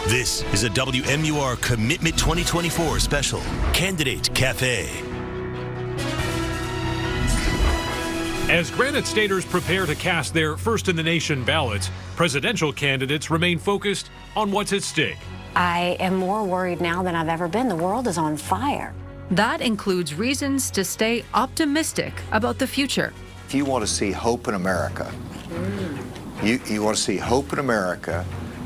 This is a WMUR Commitment 2024 special, Candidate Cafe. As Granite Staters prepare to cast their first-in-the-nation ballots, presidential candidates remain focused on what's at stake. I am more worried now than I've ever been. The world is on fire. That includes reasons to stay optimistic about the future. If you want to see hope in America, you want to see hope in America,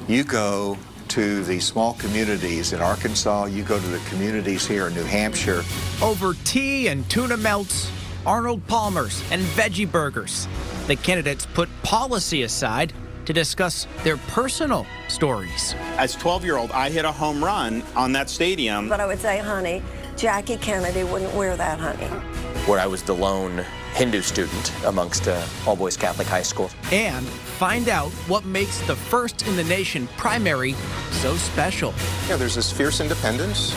you go to the small communities in Arkansas, you go to the communities here in New Hampshire. Over tea and tuna melts, Arnold Palmers and veggie burgers, the candidates put policy aside to discuss their personal stories. As a 12-year-old, I hit a home run on that stadium. But I would say, honey, Jackie Kennedy wouldn't wear that, honey. Where I was the lone Hindu student amongst all-boys Catholic high school. And find out what makes the first-in-the-nation primary so special. Yeah, there's this fierce independence,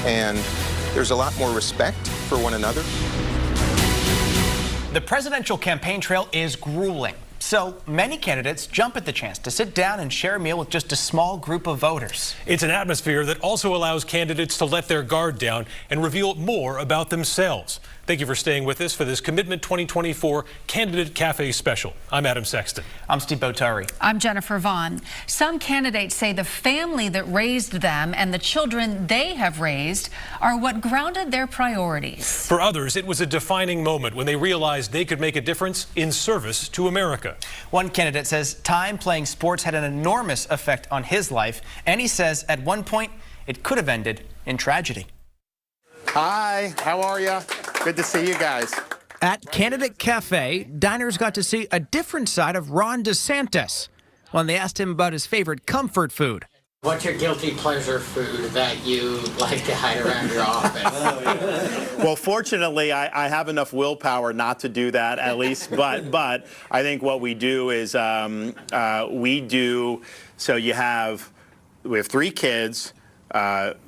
and there's a lot more respect for one another. The presidential campaign trail is grueling, so many candidates jump at the chance to sit down and share a meal with just a small group of voters. It's an atmosphere that also allows candidates to let their guard down and reveal more about themselves. Thank you for staying with us for this Commitment 2024 Candidate Cafe special. I'm Adam Sexton. I'm Steve Botari. I'm Jennifer Vaughn. Some candidates say the family that raised them and the children they have raised are what grounded their priorities. For others, it was a defining moment when they realized they could make a difference in service to America. One candidate says time playing sports had an enormous effect on his life, and he says at one point it could have ended in tragedy. Hi, how are you? Good to see you guys. At Candidate Cafe, diners got to see a different side of Ron DeSantis when they asked him about his favorite comfort food. What's your guilty pleasure food that you like to hide around your office? Well, fortunately, I have enough willpower not to do that, at least. But I think what we do is so we have 3 kids.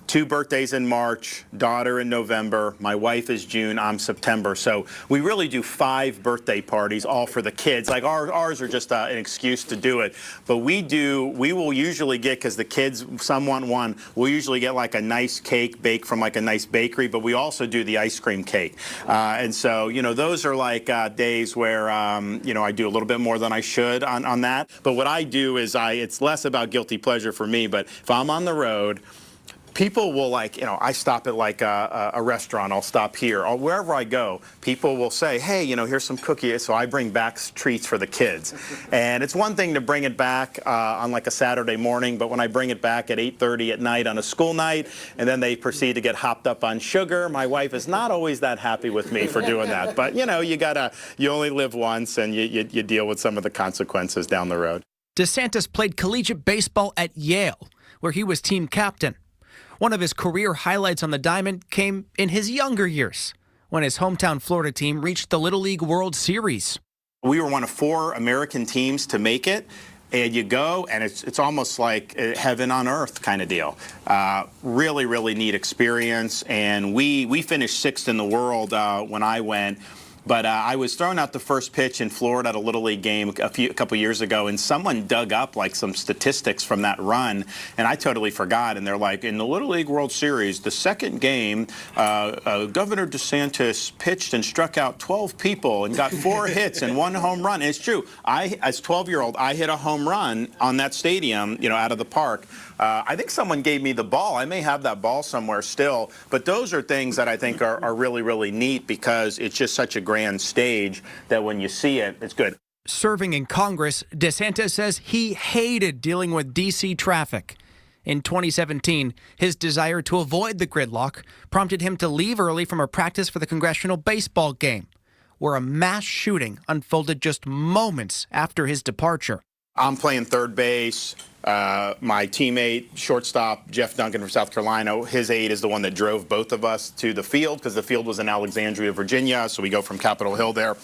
2 birthdays in March, daughter in November, my wife is June, I'm September. So we really do 5 birthday parties, all for the kids. Like ours are just an excuse to do it. But we will usually get, because the kids, some want one, we'll usually get like a nice cake baked from like a nice bakery, but we also do the ice cream cake. And so, you know, those are like days where, you know, I do a little bit more than I should on that. But what I do is it's less about guilty pleasure for me, but if I'm on the road, people will, like, you know, I stop at like a restaurant, I'll stop here, or wherever I go, people will say, hey, you know, here's some cookies, so I bring back treats for the kids. And it's one thing to bring it back on like a Saturday morning, but when I bring it back at 8:30 at night on a school night, and then they proceed to get hopped up on sugar, my wife is not always that happy with me for doing that. But, you know, you only live once, and you deal with some of the consequences down the road. DeSantis played collegiate baseball at Yale, where he was team captain. One of his career highlights on the diamond came in his younger years, when his hometown Florida team reached the Little League World Series. We were one of 4 American teams to make it, and you go, and it's almost like heaven on earth kind of deal. Really, really neat experience, and we finished 6th in the world when I went. But I was throwing out the first pitch in Florida at a Little League game a couple years ago, and someone dug up like some statistics from that run, and I totally forgot. And they're like, in the Little League World Series, the second game, Governor DeSantis pitched and struck out 12 people and got 4 hits and 1 home run. And it's true. As a 12-year-old, I hit a home run on that stadium, you know, out of the park. I think someone gave me the ball. I may have that ball somewhere still. But those are things that I think are really, really neat, because it's just such a grand stage that when you see it, it's good. Serving in Congress, DeSantis says he hated dealing with D.C. traffic. In 2017, his desire to avoid the gridlock prompted him to leave early from a practice for the congressional baseball game, where a mass shooting unfolded just moments after his departure. I'm playing third base. My teammate, shortstop, Jeff Duncan from South Carolina, his aide is the one that drove both of us to the field, because the field was in Alexandria, Virginia, so we go from Capitol Hill there.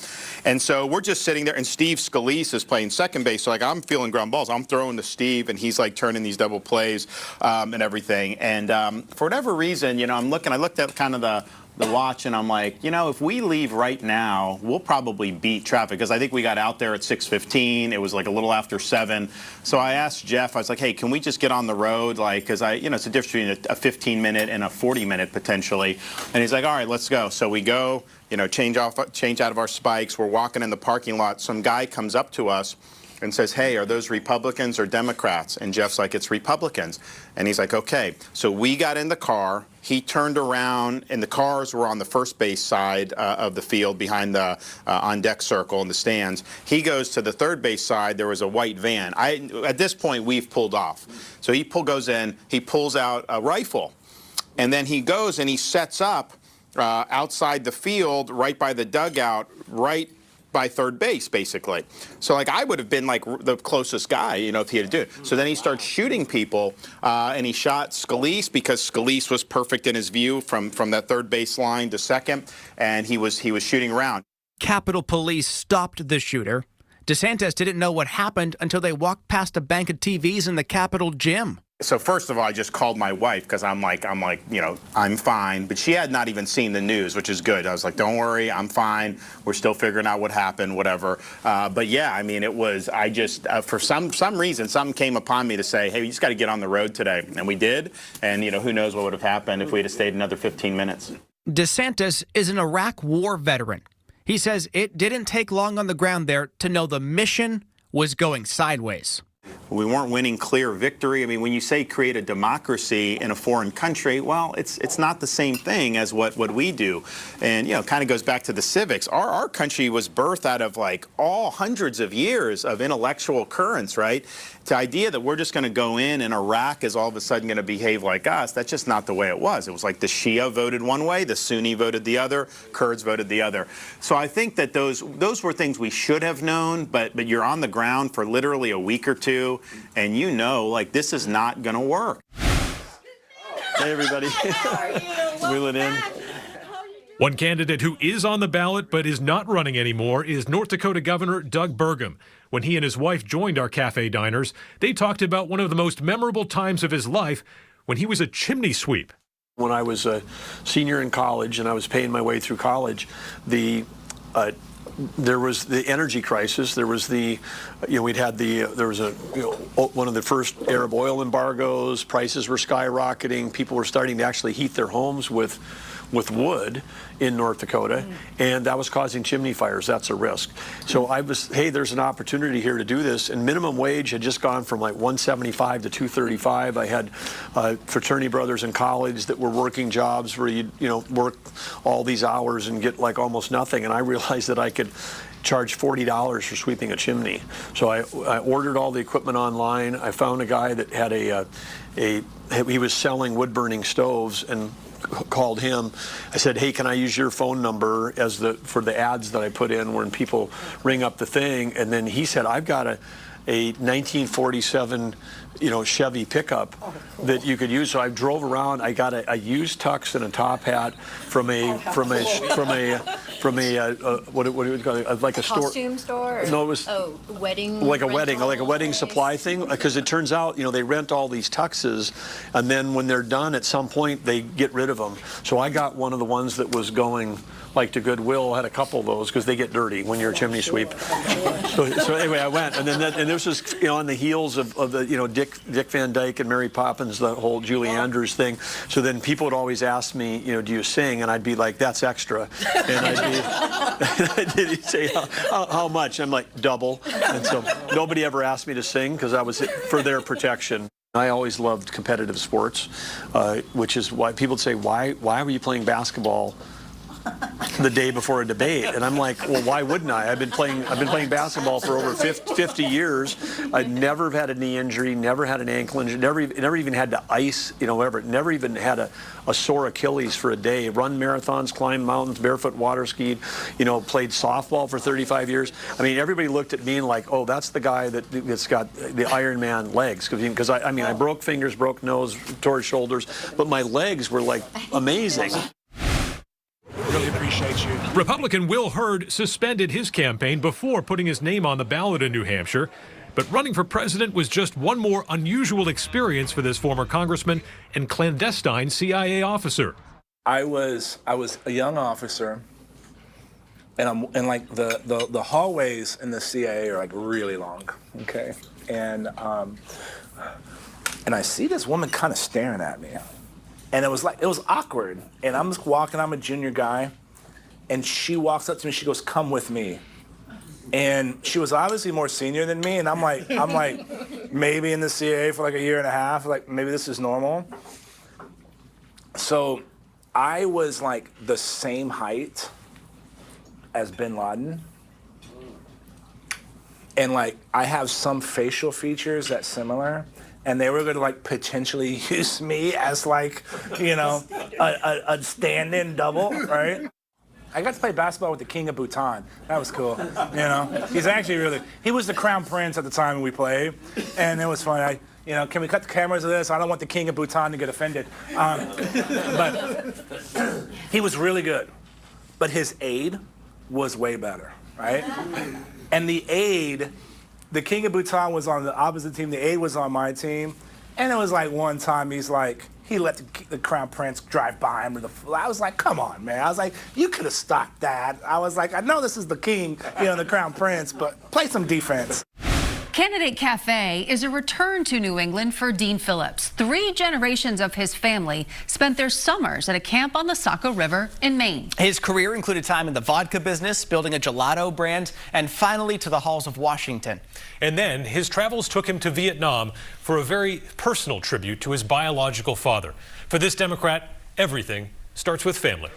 And so we're just sitting there, and Steve Scalise is playing second base, so like I'm feeling ground balls. I'm throwing to Steve, and he's like turning these double plays and everything. And for whatever reason, you know, I looked at kind of the the watch, and I'm like, you know, if we leave right now, we'll probably beat traffic, because I think we got out there at 6:15. It was like a little after 7. So I asked Jeff, I was like, hey, can we just get on the road? Like, because it's a difference between a 15-minute and a 40-minute potentially. And he's like, all right, let's go. So we go, change out of our spikes. We're walking in the parking lot. Some guy comes up to us and says, hey, are those Republicans or Democrats? And Jeff's like, it's Republicans. And he's like, okay. So we got in the car. He turned around, and the cars were on the first base side of the field behind the on-deck circle in the stands. He goes to the third base side. There was a white van. At this point, we've pulled off. So he goes in. He pulls out a rifle. And then he goes and he sets up outside the field, right by the dugout, right by third base, basically. So, like, I would have been, like, the closest guy, if he had to do it. So then he starts shooting people, and he shot Scalise, because Scalise was perfect in his view from that third base line to second, and he was shooting around. Capitol Police stopped the shooter. DeSantis didn't know what happened until they walked past a bank of TVs in the Capitol gym. So first of all, I just called my wife, because I'm like, I'm fine. But she had not even seen the news, which is good. I was like, don't worry, I'm fine. We're still figuring out what happened, whatever. But yeah, I mean, it was, I just, for some reason, something came upon me to say, hey, you just got to get on the road today. And we did. And, who knows what would have happened if we had stayed another 15 minutes. DeSantis is an Iraq war veteran. He says it didn't take long on the ground there to know the mission was going sideways. We weren't winning clear victory. I mean, when you say create a democracy in a foreign country, well, it's not the same thing as what we do. And, kind of goes back to the civics. Our country was birthed out of, like, all hundreds of years of intellectual currents, right? The idea that we're just going to go in and Iraq is all of a sudden going to behave like us, that's just not the way it was. It was like the Shia voted one way, the Sunni voted the other, Kurds voted the other. So I think that those were things we should have known, but you're on the ground for literally a week or two, and like, this is not going to work. Hey, everybody. Wheel it in. One candidate who is on the ballot but is not running anymore is North Dakota Governor Doug Burgum. When he and his wife joined our cafe diners, they talked about one of the most memorable times of his life when he was a chimney sweep. When I was a senior in college and I was paying my way through college, there was the energy crisis. There was there was one of the first Arab oil embargoes. Prices were skyrocketing. People were starting to actually heat their homes with wood in North Dakota, and that was causing chimney fires. That's a risk. So hey, there's an opportunity here to do this, and minimum wage had just gone from like $175 to $235. I had fraternity brothers in college that were working jobs where you work all these hours and get like almost nothing, and I realized that I could charge $40 for sweeping a chimney. So I ordered all the equipment online. I found a guy that had he was selling wood-burning stoves, and called him. I said, hey, can I use your phone number for the ads that I put in when people ring up the thing? And then he said, I've got a 1947 Chevy pickup that you could use. So I drove around. I got a used tux and a top hat from a what do you call it? Like a costume store? No, it was wedding. Like a wedding supply thing. Because it turns out they rent all these tuxes, and then when they're done, at some point they get rid of them. So I got one of the ones that was going like to Goodwill. I had a couple of those because they get dirty when you're a chimney sweep. So anyway, I went, and this was on the heels of the Dick Van Dyke and Mary Poppins, the whole Julie Andrews thing. So then people would always ask me, do you sing? And I'd be like, that's extra. And he'd say, how much? I'm like, double. And so nobody ever asked me to sing because I was for their protection. I always loved competitive sports, which is why people say, why were you playing basketball the day before a debate? And I'm like, well, why wouldn't I? I've been playing basketball for over 50 years. I never had a knee injury, never had an ankle injury, never even had to ice, whatever. Never even had a sore Achilles for a day. Run marathons, climbed mountains, barefoot water skied, played softball for 35 years. I mean, everybody looked at me and like, oh, that's the guy that's got the Iron Man legs. Because I broke fingers, broke nose, tore shoulders, but my legs were like amazing. Really appreciate you. Republican Will Hurd suspended his campaign before putting his name on the ballot in New Hampshire. But running for president was just one more unusual experience for this former congressman and clandestine CIA officer. I was a young officer, and like the hallways in the CIA are like really long, okay? And I see this woman kind of staring at me, and it was awkward. And I'm just walking. I'm a junior guy, and she walks up to me. She goes, "Come with me." And she was obviously more senior than me, and I'm like maybe in the CIA for like a year and a half. Like maybe this is normal. So I was like the same height as Bin Laden. And like I have some facial features that's similar. And they were gonna like potentially use me as like, you know, a stand-in double, right? I got to play basketball with the King of Bhutan. That was cool, you know? He was the crown prince at the time we played. And it was fun. Can we cut the cameras of this? I don't want the King of Bhutan to get offended. But he was really good. But his aide was way better, right? And the aide, the King of Bhutan was on the opposite team. The aide was on my team. And it was like one time he let the crown prince drive by him with I was like, come on, man. I was like, you could have stopped that. I was like, I know this is the king, the crown prince, but play some defense. Candidate Cafe is a return to New England for Dean Phillips. 3 generations of his family spent their summers at a camp on the Saco River in Maine. His career included time in the vodka business, building a gelato brand, and finally to the halls of Washington. And then his travels took him to Vietnam for a very personal tribute to his biological father. For this Democrat, everything starts with family.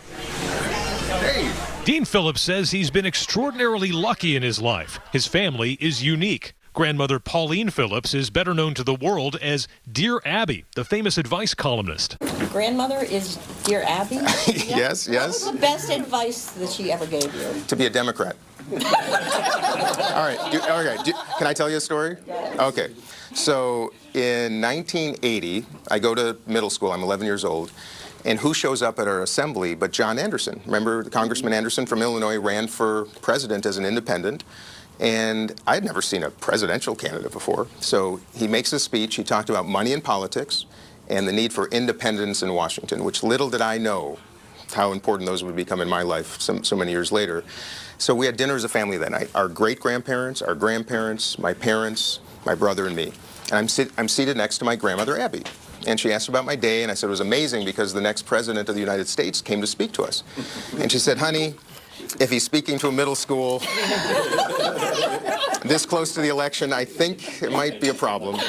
Hey. Dean Phillips says he's been extraordinarily lucky in his life. His family is unique. Grandmother Pauline Phillips is better known to the world as Dear Abby, the famous advice columnist. Grandmother is Dear Abby? Yes. What was the best advice that she ever gave you? To be a Democrat. All right. Can I tell you a story? Okay. So in 1980, I go to middle school. I'm 11 years old. And who shows up at our assembly but John Anderson? Remember Congressman Anderson from Illinois ran for president as an independent. And I'd never seen a presidential candidate before. So he makes a speech. He talked about money in politics and the need for independence in Washington, which little did I know how important those would become in my life so many years later. So we had dinner as a family that night. Our great-grandparents, our grandparents, my parents, my brother, and me. And I'm seated next to my grandmother, Abby. And she asked about my day, and I said it was amazing because the next president of the United States came to speak to us. And she said, honey, if he's speaking to a middle school this close to the election, I think it might be a problem.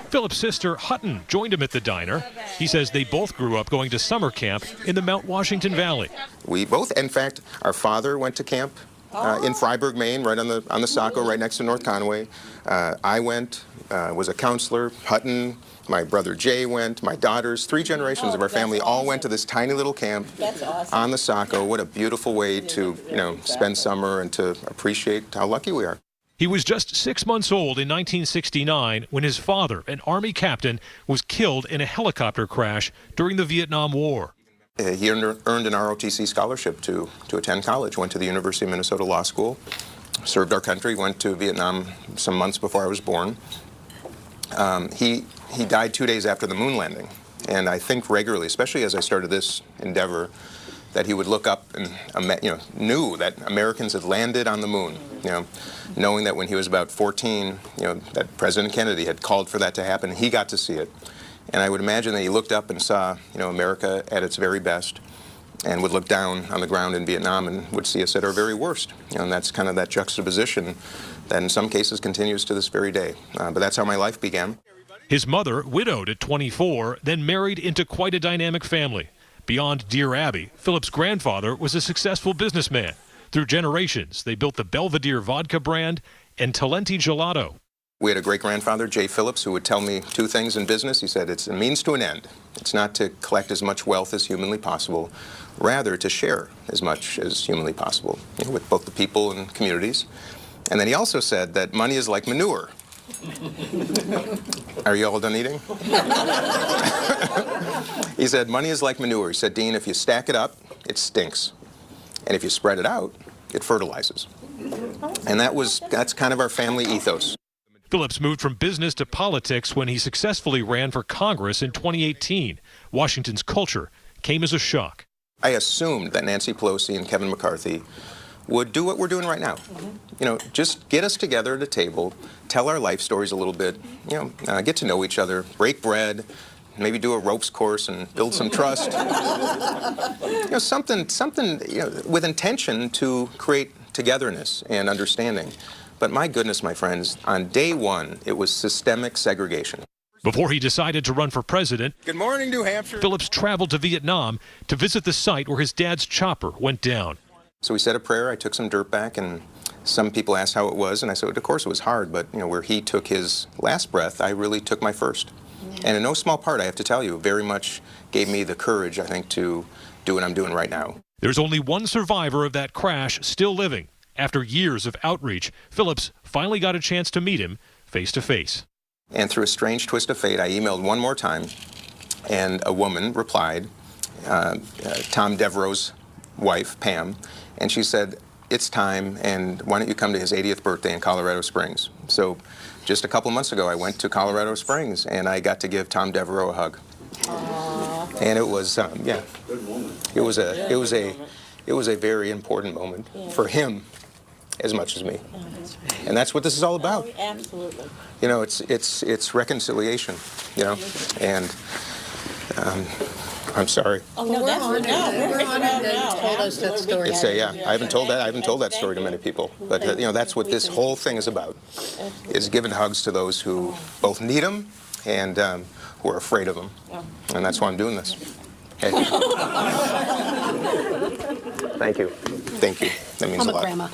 Philip's sister, Hutton, joined him at the diner. He says they both grew up going to summer camp in the Mount Washington Valley. We both, in fact, our father went to camp in Fryeburg, Maine, right on the Saco, right next to North Conway. I went, was a counselor. Hutton, my brother Jay went, my daughters, 3 generations of our family all went to this tiny little camp on the Saco. What a beautiful way to, spend summer and to appreciate how lucky we are. He was just 6 months old in 1969 when his father, an Army captain, was killed in a helicopter crash during the Vietnam War. He earned an ROTC scholarship to attend college, went to the University of Minnesota Law School, served our country, went to Vietnam some months before I was born. He died 2 days after the moon landing, and I think regularly, especially as I started this endeavor, that he would look up and knew that Americans had landed on the moon. Knowing that when he was about 14, that President Kennedy had called for that to happen, he got to see it, and I would imagine that he looked up and saw, America at its very best, and would look down on the ground in Vietnam and would see us at our very worst. And that's kind of that juxtaposition that in some cases continues to this very day. But that's how my life began. His mother, widowed at 24, then married into quite a dynamic family. Beyond Dear Abby, Philip's grandfather was a successful businessman. Through generations, they built the Belvedere vodka brand and Talenti Gelato. We had a great-grandfather, Jay Phillips, who would tell me 2 things in business. He said, it's a means to an end. It's not to collect as much wealth as humanly possible, rather to share as much as humanly possible with both the people and communities. And then he also said that money is like manure. Are you all done eating? He said, money is like manure. He said, Dean, if you stack it up, it stinks. And if you spread it out, it fertilizes. And that's kind of our family ethos. Phillips moved from business to politics when he successfully ran for Congress in 2018. Washington's culture came as a shock. I assumed that Nancy Pelosi and Kevin McCarthy would do what we're doing right now. You know, just get us together at a table, tell our life stories a little bit, you know, get to know each other, break bread, maybe do a ropes course and build some trust. You know, something, you know, with intention to create togetherness and understanding. But my goodness, my friends, on day one, it was systemic segregation. Before he decided to run for president, Good morning, New Hampshire. Phillips traveled to Vietnam to visit the site where his dad's chopper went down. So we said a prayer, I took some dirt back, and some people asked how it was, and I said, of course it was hard, but you know, where he took his last breath, I really took my first. And in no small part, I have to tell you, very much gave me the courage, I think, to do what I'm doing right now. There's only one survivor of that crash still living. After years of outreach, Phillips finally got a chance to meet him face to face. And through a strange twist of fate, I emailed one more time, and a woman replied, Tom Devereaux's wife, Pam, and she said, it's time, and why don't you come to his 80th birthday in Colorado Springs? So just a couple months ago, I went to Colorado Springs, and I got to give Tom Devereaux a hug. Aww. And it was, yeah, it was a very important moment for him as much as me. And that's what this is all about. Oh, absolutely. You know, it's reconciliation, you know, and I'm sorry. Oh, no, that's what we're honored that you told us that story. It's yeah. I haven't told that story to many people, but you know, that's what this whole thing is about: is giving hugs to those who both need them and who are afraid of them, and that's why I'm doing this. Okay. Thank you. Thank you. That means a lot. Grandma.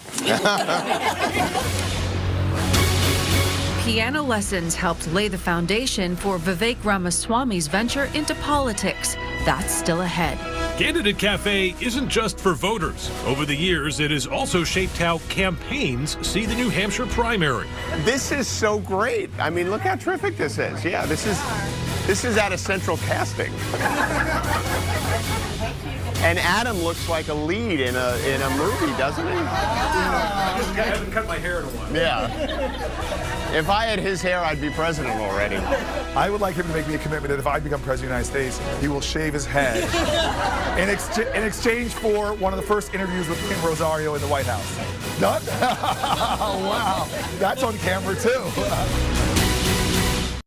Piano lessons helped lay the foundation for Vivek Ramaswamy's venture into politics. That's still ahead. Candidate Cafe isn't just for voters. Over the years, it has also shaped how campaigns see the New Hampshire primary. This is so great. I mean, look how terrific this is. Yeah, this is at a central casting. And Adam looks like a lead in a movie, doesn't he? I haven't cut my hair in a while. Yeah. If I had his hair, I'd be president already. I would like him to make me a commitment that if I become president of the United States, he will shave his head in exchange for one of the first interviews with Kim Rosario in the White House. Done? Wow. That's on camera, too.